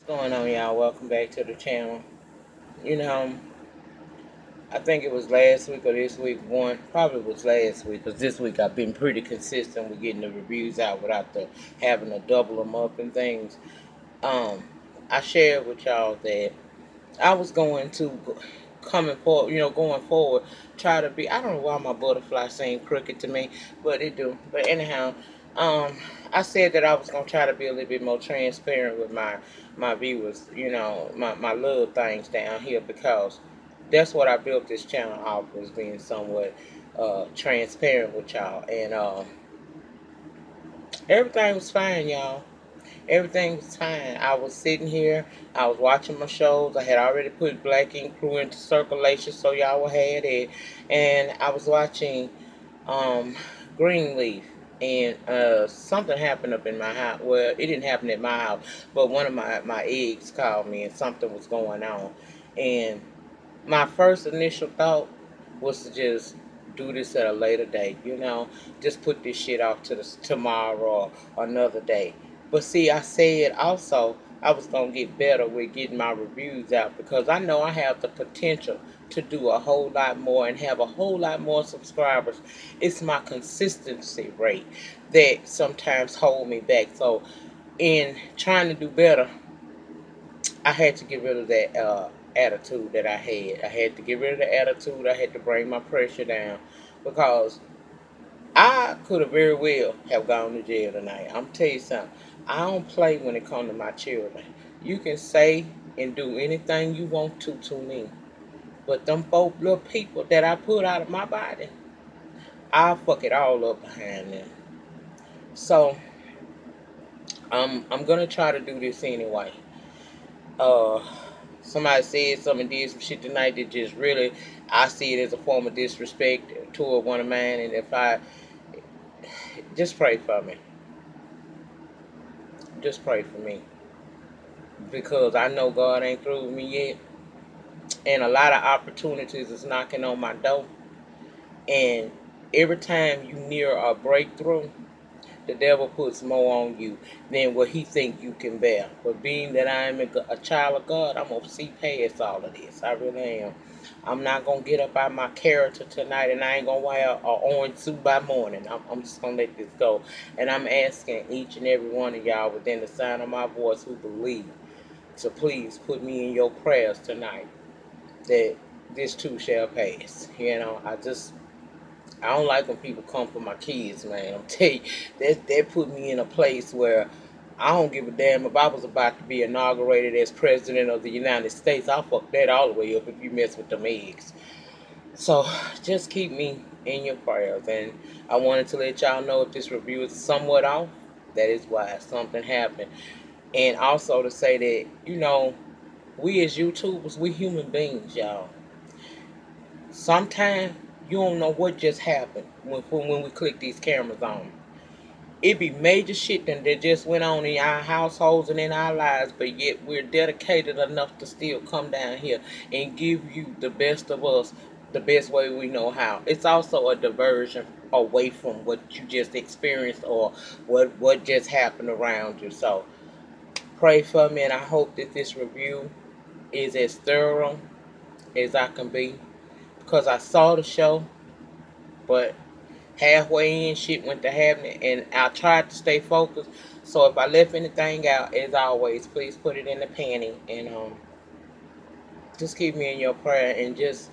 What's going on, y'all? Welcome back to the channel. You know, I think it was last week or this week. One probably was last week because this week I've been pretty consistent with getting the reviews out without having to double them up and things. Um, I shared with y'all that I was going to coming forward, going forward, try to be. I don't know why my butterfly seem crooked to me, but it do. But anyhow, um, I said that I was gonna try to be a little bit more transparent with my viewers. My little things down here because that's what I built this channel off, was being somewhat transparent with y'all, and everything was fine, y'all. Everything was fine. I was sitting here. I was watching my shows. I had already put Black Ink Crew into circulation, so y'all will have it. And I was watching um, Greenleaf, and something happened up in my house. Well, it didn't happen at my house, but one of my eggs called me, and something was going on. And my first initial thought was to just do this at a later date, just put this shit off to tomorrow or another day. But see, I said also I was gonna get better with getting my reviews out because I know I have the potential to do a whole lot more and have a whole lot more subscribers. It's my consistency rate that sometimes hold me back. So in trying to do better, I had to get rid of that attitude that I had. I had to get rid of the attitude. I had to bring my pressure down because I could have very well have gone to jail tonight. I'm tell you something. I don't play when it comes to my children. You can say and do anything you want to me, but them four little people that I put out of my body, I'll fuck it all up behind them. So I'm gonna try to do this anyway. Uh, Somebody said something, did some shit tonight that just really, I see it as a form of disrespect toward one of mine. And if I just pray for me, just pray for me, because I know God ain't through with me yet, and a lot of opportunities is knocking on my door. And every time you near a breakthrough, the devil puts more on you than what he think you can bear. But being that I am a child of God, I'm gonna see past all of this. I really am. I'm not gonna get up out my character tonight, and I ain't gonna wear a orange suit by morning. I'm just gonna let this go, and I'm asking each and every one of y'all within the sound of my voice who believe to please put me in your prayers tonight that this too shall pass. I don't like when people come for my kids, man. I'm telling you, that put me in a place where I don't give a damn if I was about to be inaugurated as president of the United States. I'll fuck that all the way up if you mess with them eggs. So just keep me in your prayers. And I wanted to let y'all know if this review is somewhat off, that is why something happened. And also to say that, we as YouTubers, we human beings, y'all. Sometimes you don't know what just happened when we click these cameras on. It be major shit that just went on in our households and in our lives, but yet we're dedicated enough to still come down here and give you the best of us the best way we know how. It's also a diversion away from what you just experienced or what just happened around you. So pray for me, and I hope that this review is as thorough as I can be, because I saw the show, but halfway in shit went to happening, and I tried to stay focused. So if I left anything out, as always, please put it in the panty, and just keep me in your prayer. And just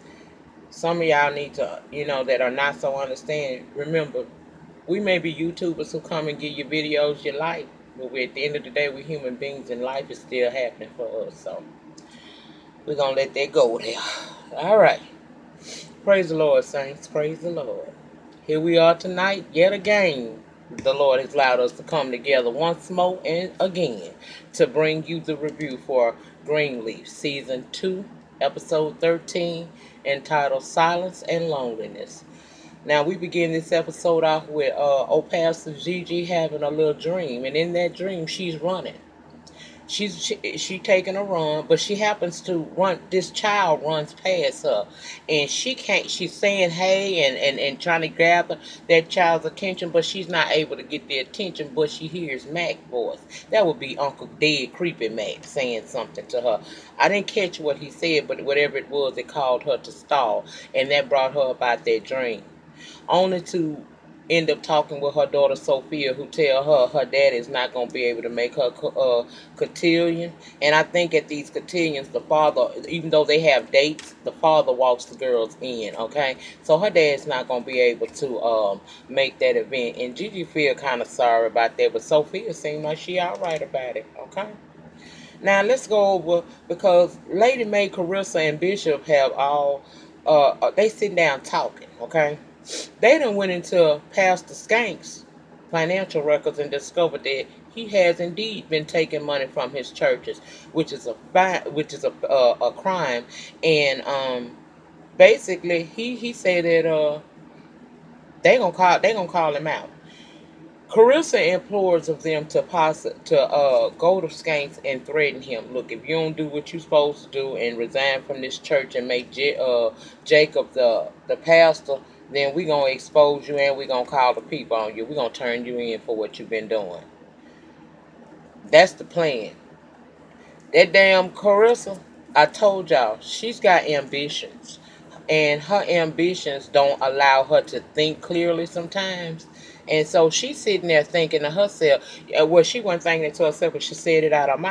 some of y'all need to, that are not so understanding, remember, we may be YouTubers who come and give you videos you like, but at the end of the day, we're human beings and life is still happening for us. So we're gonna let that go there. All right. Praise the Lord, saints. Praise the Lord. Here we are tonight, yet again. The Lord has allowed us to come together once more and again to bring you the review for Greenleaf, Season 2, Episode 13, entitled Silence and Loneliness. Now, we begin this episode off with old Pastor Gigi having a little dream, and in that dream, she's running. She taking a run, but she happens to run. This child runs past her, and she can't. She's saying hey and trying to gather that child's attention, but she's not able to get the attention. But she hears Mac's voice. That would be Uncle Dead Creepy Mac saying something to her. I didn't catch what he said, but whatever it was, it called her to stall, and that brought her about that dream. Only to end up talking with her daughter Sophia, who tell her her dad is not going to be able to make her cotillion. And I think at these cotillions, the father, even though they have dates, the father walks the girls in. Okay, so her dad's not going to be able to make that event. And Gigi feel kind of sorry about that, but Sophia seemed like she all right about it. Okay. Now let's go over, because Lady Mae, Carissa, and Bishop have all they sitting down talking. Okay, they done went into Pastor Skank's financial records and discovered that he has indeed been taking money from his churches, which is a crime. And basically he said that they gonna call him out. Carissa implores of them to go to Skanks and threaten him. Look, if you don't do what you're supposed to do and resign from this church and make Jacob the pastor, then we gonna expose you and we gonna call the people on you. We gonna turn you in for what you've been doing. That's the plan. That damn Carissa, I told y'all, she's got ambitions. And her ambitions don't allow her to think clearly sometimes. And so she's sitting there thinking to herself, well, she wasn't thinking it to herself, but she said it out of her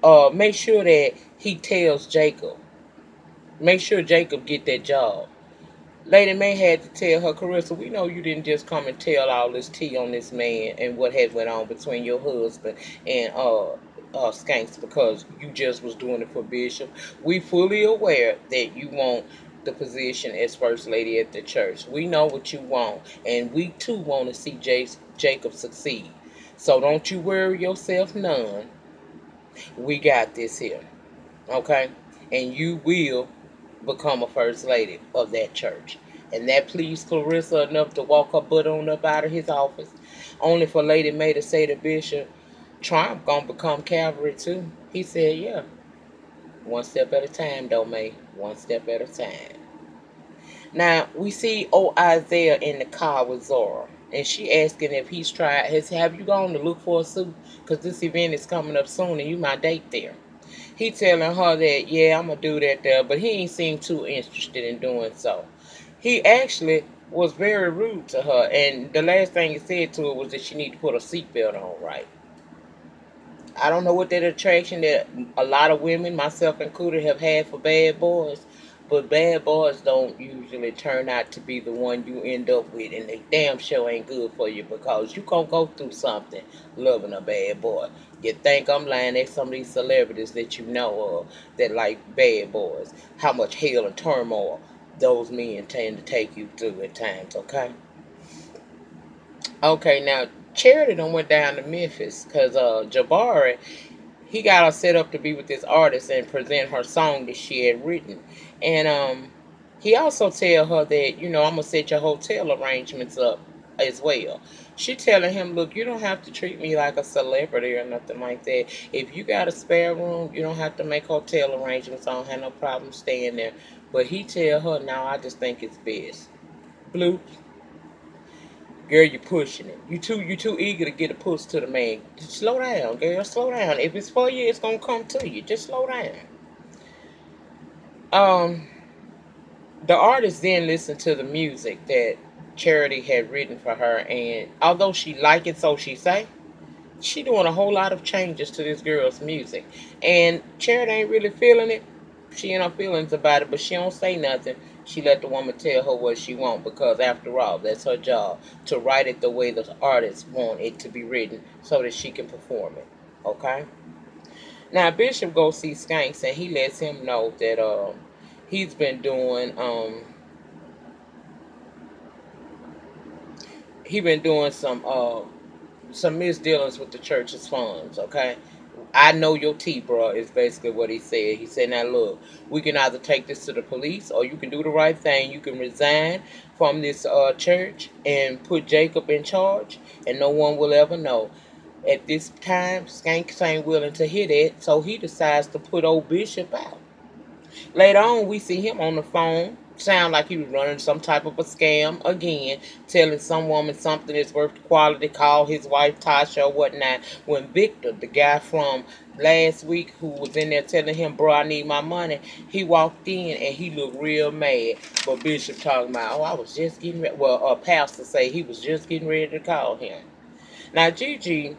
mouth. Make sure that he tells Jacob. Make sure Jacob get that job. Lady May had to tell her, Carissa, we know you didn't just come and tell all this tea on this man and what had went on between your husband and Skanks because you just was doing it for Bishop. We fully aware that you want the position as First Lady at the church. We know what you want, and we too want to see Jacob succeed. So don't you worry yourself none. We got this here, okay? And you will become a First Lady of that church. And that pleased Clarissa enough to walk her butt on up out of his office. Only for Lady May to say to Bishop, Trump gonna become cavalry too. He said, yeah. One step at a time, though, May. One step at a time. Now, we see old Isaiah in the car with Zora. And she asking if he's tried, have you gone to look for a suit? Because this event is coming up soon and you might date there. He telling her that, yeah, I'm going to do that there, but he ain't seemed too interested in doing so. He actually was very rude to her, and the last thing he said to her was that she need to put a seatbelt on right. I don't know what that attraction that a lot of women, myself included, have had for bad boys, but bad boys don't usually turn out to be the one you end up with, and they damn sure ain't good for you because you gonna go through something loving a bad boy. You think I'm lying at some of these celebrities that you know of that like bad boys, how much hell and turmoil those men tend to take you through at times, okay? Okay, now Charity done went down to Memphis because Jabari, he got her set up to be with this artist and present her song that she had written. And he also tell her that, you know, I'm going to set your hotel arrangements up as well. She telling him, look, you don't have to treat me like a celebrity or nothing like that. If you got a spare room, you don't have to make hotel arrangements. I don't have no problem staying there. But he tell her, no, I just think it's best. Blue. Girl, you're pushing it. You too eager to get a push to the man. Just slow down, girl. Slow down. If it's for you, it's gonna come to you. Just slow down. The artist then listened to the music that Charity had written for her, and although she liked it, so she say, she doing a whole lot of changes to this girl's music. And Charity ain't really feeling it. She ain't no feelings about it, but she don't say nothing. She let the woman tell her what she want because, after all, that's her job, to write it the way the artist want it to be written so that she can perform it. Okay? Now, Bishop goes see Skanks, and he lets him know that he's been doing some misdealings with the church's funds. Okay? I know your tea, bro, is basically what he said. He said, now look, we can either take this to the police or you can do the right thing. You can resign from this church and put Jacob in charge and no one will ever know. At this time, Skanks ain't willing to hear that, so he decides to put old Bishop out. Later on, we see him on the phone. Sound like he was running some type of a scam again, telling some woman something that's worth the quality, call his wife Tasha or whatnot. When Victor, the guy from last week who was in there telling him, bro, I need my money, he walked in and he looked real mad. But Bishop talking about, oh, I was just getting ready. Well, Pastor say he was just getting ready to call him. Now, Gigi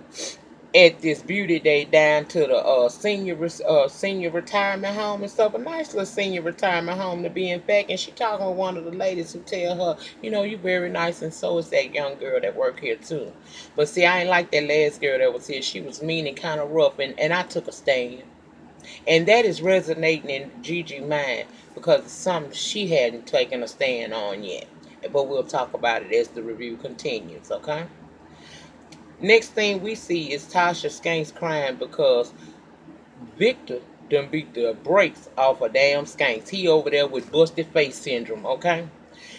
at this beauty day down to the senior retirement home and stuff. A nice little senior retirement home to be in fact. And she talking with one of the ladies who tell her, you know, you very nice, and so is that young girl that work here too. But see, I ain't like that last girl that was here. She was mean and kind of rough, and I took a stand. And that is resonating in Gigi's mind because it's something she hadn't taken a stand on yet. But we'll talk about it as the review continues, okay? Next thing we see is Tasha Skanks crying because Victor done beat the brakes off a damn Skanks. He over there with busted face syndrome, okay?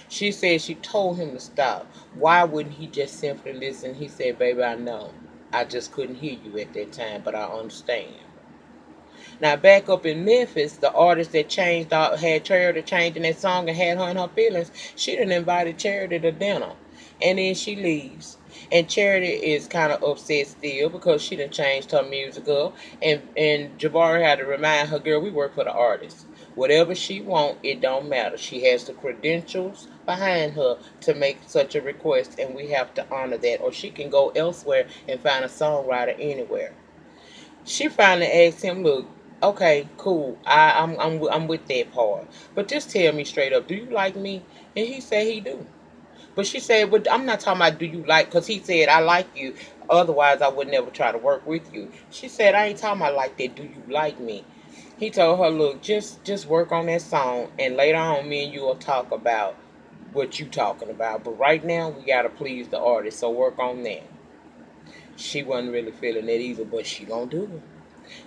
She said she told him to stop. Why wouldn't he just simply listen? He said, baby, I know. I just couldn't hear you at that time, but I understand. Now, back up in Memphis, the artist that changed out had Charity changing that song and had her in her feelings, she done invited Charity to dinner. And then she leaves. And Charity is kind of upset still because she done changed her music up. And Jabari had to remind her, girl, we work for the artist. Whatever she want, it don't matter. She has the credentials behind her to make such a request, and we have to honor that. Or she can go elsewhere and find a songwriter anywhere. She finally asked him, look, okay, cool, I'm with that part. But just tell me straight up, do you like me? And he said he do. But she said, but I'm not talking about do you like, because he said, I like you. Otherwise, I would never try to work with you. She said, I ain't talking about like that. Do you like me? He told her, look, just work on that song. And later on, me and you will talk about what you talking about. But right now, we got to please the artist. So work on that. She wasn't really feeling that either, but she gonna do it.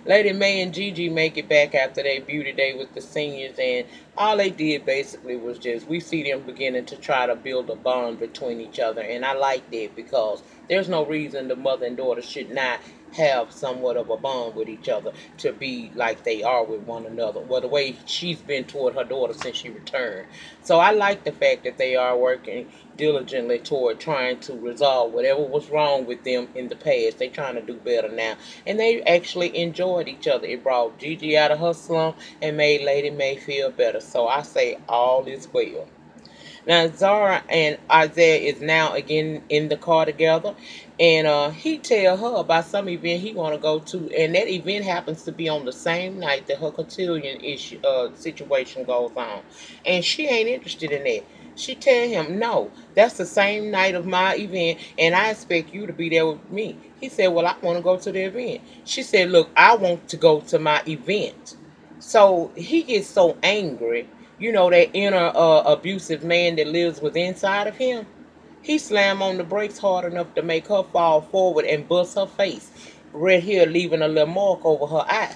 Lady Mae and Gigi make it back after their beauty day with the seniors, and all they did basically was just, we see them beginning to try to build a bond between each other, and I like that because there's no reason the mother and daughter should not have somewhat of a bond with each other to be like they are with one another. Well, the way she's been toward her daughter since she returned. So I like the fact that they are working diligently toward trying to resolve whatever was wrong with them in the past. They're trying to do better now. And they actually enjoyed each other. It brought Gigi out of her slump and made Lady Mae feel better. So I say all is well. Now, Zara and Isaiah is now again in the car together, and he tell her about some event he want to go to, and that event happens to be on the same night that her cotillion issue situation goes on, and she ain't interested in that. She tell him, no, that's the same night of my event, and I expect you to be there with me. He said, well, I want to go to the event. She said, look, I want to go to my event. So he gets so angry, you know, that inner abusive man that lives within inside of him. He slammed on the brakes hard enough to make her fall forward and bust her face right here, leaving a little mark over her eye.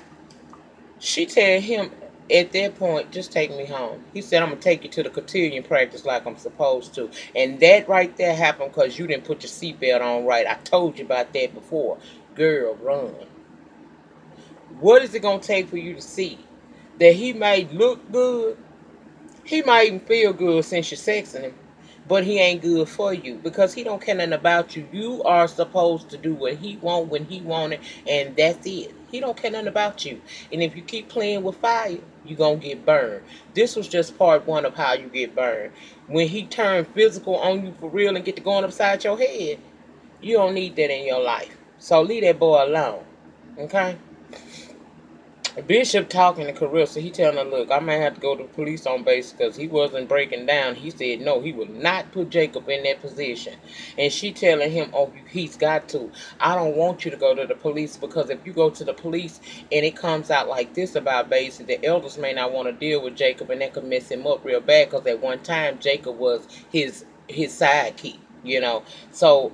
She tell him at that point, just take me home. He said, I'm going to take you to the cotillion practice like I'm supposed to. And that right there happened because you didn't put your seatbelt on right. I told you about that before. Girl, run. What is it going to take for you to see that he might look good? He might even feel good since you're sexing him, but he ain't good for you because he don't care nothing about you. You are supposed to do what he want when he want it, and that's it. He don't care nothing about you. And if you keep playing with fire, you're going to get burned. This was just part one of how you get burned. When he turned physical on you for real and get to going upside your head, you don't need that in your life. So leave that boy alone, okay? Bishop talking to Carissa, he telling her, look, I might have to go to the police on base because he wasn't breaking down. He said, no, he would not put Jacob in that position. And she telling him, oh, he's got to. I don't want you to go to the police because if you go to the police and it comes out like this about Basie, the elders may not want to deal with Jacob and that could mess him up real bad because at one time Jacob was his sidekick. You know, so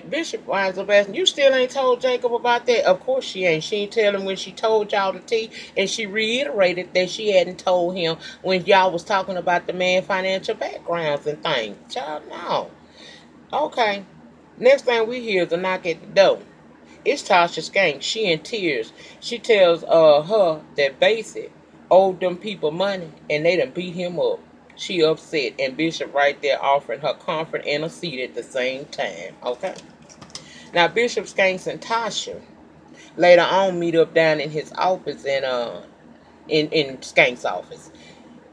Bishop winds up asking, you still ain't told Jacob about that? Of course she ain't. She ain't tell him when she told y'all the tea, and she reiterated that she hadn't told him when y'all was talking about the man financial backgrounds and things. Child, no. Okay. Next thing we hear is a knock at the door. It's Tasha Skank. She in tears. She tells her that Basic owed them people money and they done beat him up. She upset, and Bishop right there offering her comfort and a seat at the same time. Okay. Now Bishop Skanks and Tasha later on meet up down in his office in Skank's office.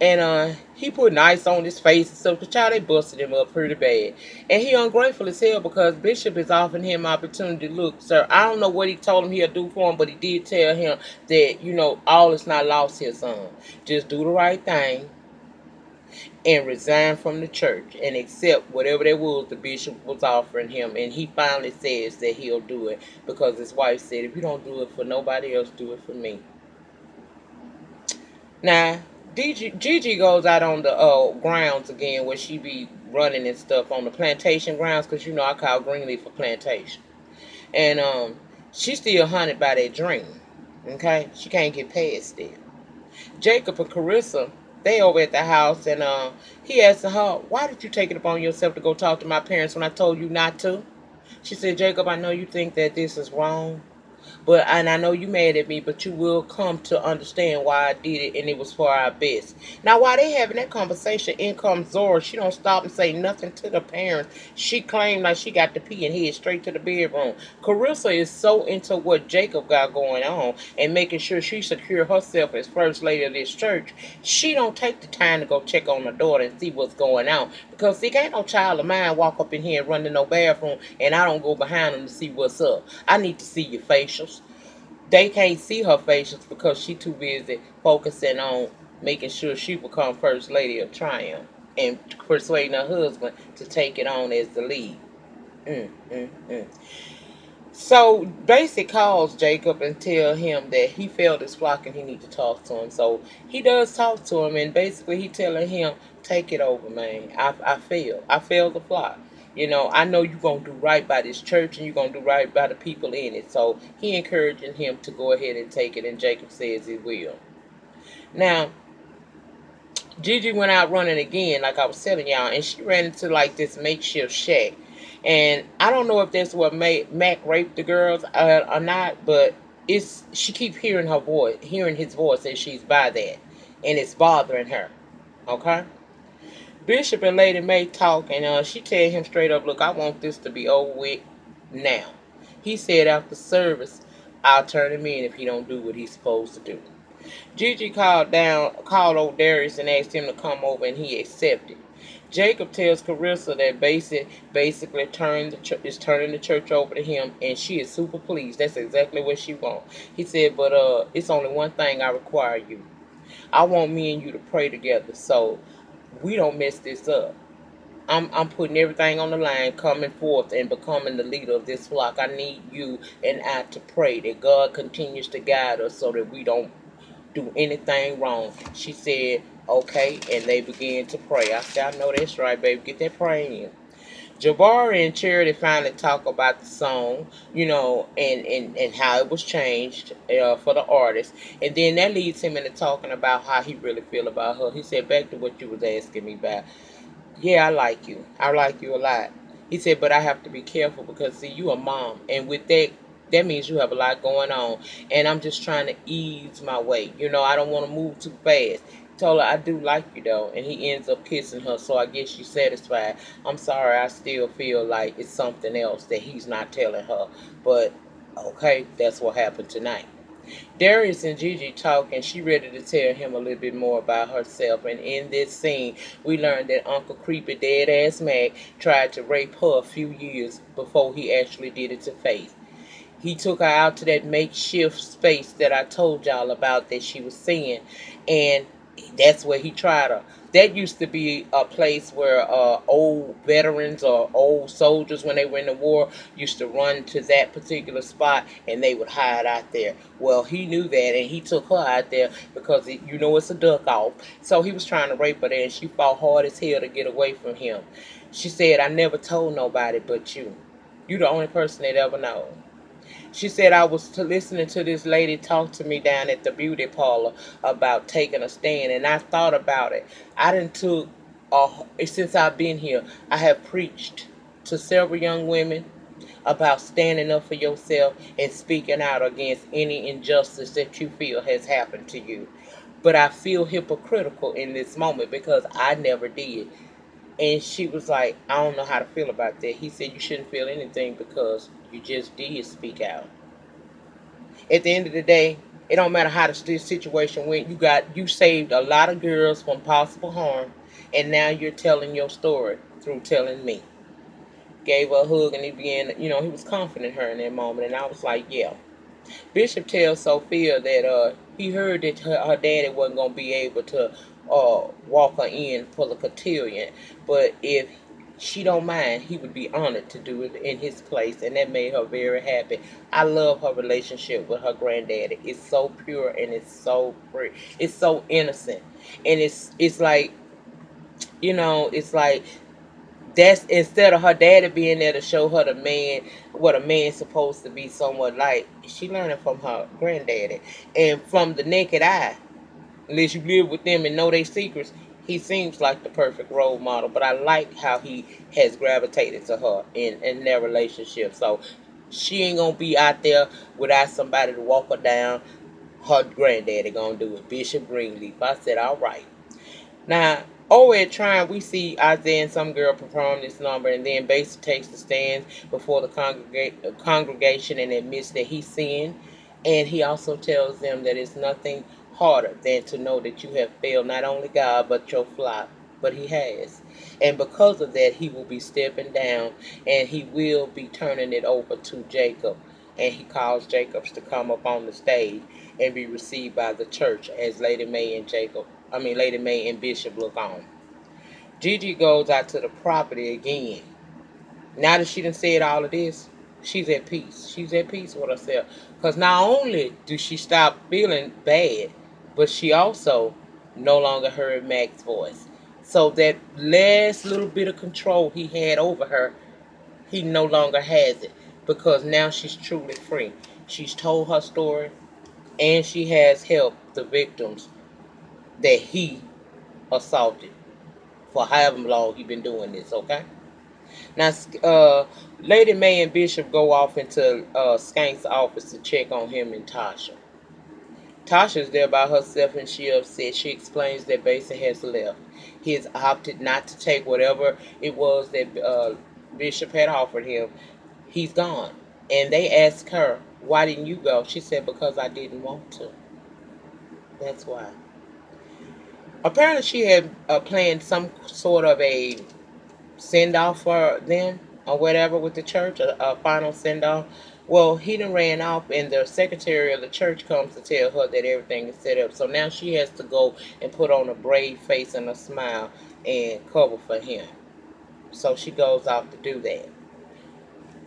And he put ice on his face and stuff. The child, they busted him up pretty bad. And he ungrateful as hell because Bishop is offering him opportunity. Look, sir, I don't know what he told him he'll do for him, but he did tell him that, all is not lost here, son. Just do the right thing and resign from the church and accept whatever that was the bishop was offering him. And he finally says that he'll do it because his wife said, if you don't do it for nobody else, do it for me. Now, Gigi goes out on the grounds again where she be running and stuff on the plantation grounds because, I call Greenleaf a plantation. And she's still haunted by that dream. Okay? She can't get past it. Jacob and Carissa, they over at the house, and he asked her, why did you take it upon yourself to go talk to my parents when I told you not to? She said, Jacob, I know you think that this is wrong. And I know you mad at me, but you will come to understand why I did it, and it was for our best. Now, while they having that conversation, in comes Zora. She don't stop and say nothing to the parents. She claimed like she got to pee and head straight to the bedroom. Carissa is so into what Jacob got going on and making sure she secure herself as first lady of this church. She don't take the time to go check on her daughter and see what's going on. Because, see, ain't no child of mine walk up in here and run to no bathroom, and I don't go behind them to see what's up. I need to see your facials. They can't see her facials because she too busy focusing on making sure she become first lady of Triumph and persuading her husband to take it on as the lead. So Basic calls Jacob and tell him that he failed his flock and he need to talk to him. So he does talk to him, and basically he telling him, take it over, man. I failed. I failed the flock. I know you're going to do right by this church and you're going to do right by the people in it. So he encouraging him to go ahead and take it, and Jacob says he will. Now, Gigi went out running again, like I was telling y'all, and she ran into like this makeshift shack. And I don't know if that's what Mac raped the girls or not, but she keep hearing his voice as she's by that, and it's bothering her. Okay? Bishop and Lady May talk, and she tell him straight up, look, I want this to be over with now. He said after service, I'll turn him in if he don't do what he's supposed to do. Gigi called old Darius and asked him to come over, and he accepted. Jacob tells Carissa that basically is turning the church over to him, and she is super pleased. That's exactly what she wants. He said, but it's only one thing I require you. I want me and you to pray together so we don't mess this up. I'm putting everything on the line, coming forth and becoming the leader of this flock. I need you and I to pray that God continues to guide us so that we don't do anything wrong. She said, okay, and they began to pray. I said, I know that's right, baby. Get that praying in. Jabari and Charity finally talk about the song, and how it was changed for the artist. And then that leads him into talking about how he really feel about her. He said, back to what you was asking me about. Yeah, I like you. I like you a lot. He said, but I have to be careful because, see, you a mom. And with that means you have a lot going on. And I'm just trying to ease my way. I don't want to move too fast. Told her, I do like you, though. And he ends up kissing her, so I guess she's satisfied. I'm sorry, I still feel like it's something else that he's not telling her. But, okay, that's what happened tonight. Darius and Gigi talk, and she ready to tell him a little bit more about herself. And in this scene, we learned that Uncle Creepy Dead-Ass Mac tried to rape her a few years before he actually did it to Faith. He took her out to that makeshift space that I told y'all about that she was seeing, and that's where he tried her. That used to be a place where old veterans or old soldiers, when they were in the war, used to run to that particular spot, and they would hide out there. Well, he knew that, and he took her out there because, it's a duck off. So he was trying to rape her there, and she fought hard as hell to get away from him. She said, I never told nobody but you. You the only person that ever knows. She said, I was listening to this lady talk to me down at the beauty parlor about taking a stand, and I thought about it. Since I've been here, I have preached to several young women about standing up for yourself and speaking out against any injustice that you feel has happened to you. But I feel hypocritical in this moment because I never did. And she was like, I don't know how to feel about that. He said, you shouldn't feel anything because you just did speak out. At the end of the day, it don't matter how the situation went. You saved a lot of girls from possible harm, and now you're telling your story through telling me. Gave her a hug, and he began, he was comforting her in that moment, and I was like, yeah. Bishop tells Sophia that he heard that her daddy wasn't gonna be able to walk her in for the cotillion, but if she don't mind, he would be honored to do it in his place, and that made her very happy. I love her relationship with her granddaddy. It's so pure and it's so free. It's so innocent, and it's like, it's like that's instead of her daddy being there to show her the man, what a man's supposed to be somewhat like, she learning from her granddaddy. And from the naked eye, unless you live with them and know their secrets, he seems like the perfect role model. But I like how he has gravitated to her in their relationship. So she ain't gonna be out there without somebody to walk her down. Her granddaddy gonna do it. Bishop Greenleaf. I said, all right. Now, over at Trine, we see Isaiah and some girl perform this number, and then Basil takes the stand before the congregation and admits that he sinned. And he also tells them that it's nothing harder than to know that you have failed not only God but your flock. But he has. And because of that, he will be stepping down, and he will be turning it over to Jacob. And he calls Jacobs to come up on the stage and be received by the church as Lady May and Bishop look on. Gigi goes out to the property again. Now that she done said all of this, she's at peace. She's at peace with herself. Because not only do she stop feeling bad, but she also no longer heard Mac's voice. So that last little bit of control he had over her, he no longer has it. Because now she's truly free. She's told her story, and she has helped the victims that he assaulted for however long he been doing this, okay? Now, Lady May and Bishop go off into Skank's office to check on him and Tasha. Tasha's there by herself and she upset. She explains that Basin has left. He has opted not to take whatever it was that Bishop had offered him. He's gone. And they ask her, why didn't you go? She said, because I didn't want to. That's why. Apparently she had planned some sort of a send-off for them or whatever with the church, a final send-off. Well, he done ran off, and the secretary of the church comes to tell her that everything is set up. So now she has to go and put on a brave face and a smile and cover for him. So she goes off to do that.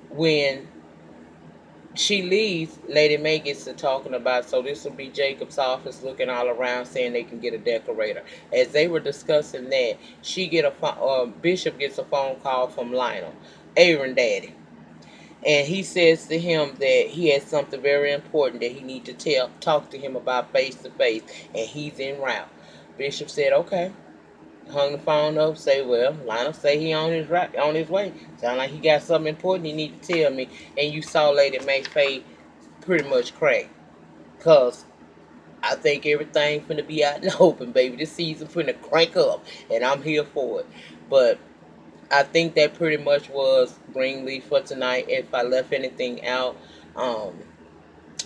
When she leaves, Lady May gets to talking about, so this will be Jacob's office, looking all around saying they can get a decorator. As they were discussing that, Bishop gets a phone call from Lionel, Aaron Daddy. And he says to him that he has something very important that he needs to talk to him about face to face, and he's en route. Bishop said, okay. Hung the phone up, say, well, Lionel say he on his way. Sound like he got something important he need to tell me. And you saw Lady May Faye pretty much crack. Because I think everything finna be out in the open, baby. This season finna crank up, and I'm here for it. But I think that pretty much was Greenleaf for tonight. If I left anything out,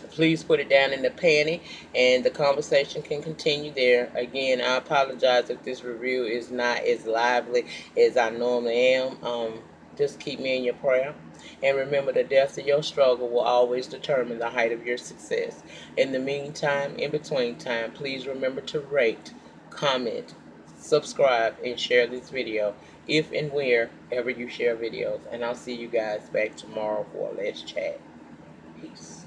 please put it down in the panty, and the conversation can continue there. Again, I apologize if this review is not as lively as I normally am. Just keep me in your prayer. And remember, the depth of your struggle will always determine the height of your success. In the meantime, in between time, please remember to rate, comment, subscribe, and share this video if and wherever you share videos. And I'll see you guys back tomorrow for a Let's Chat. Peace.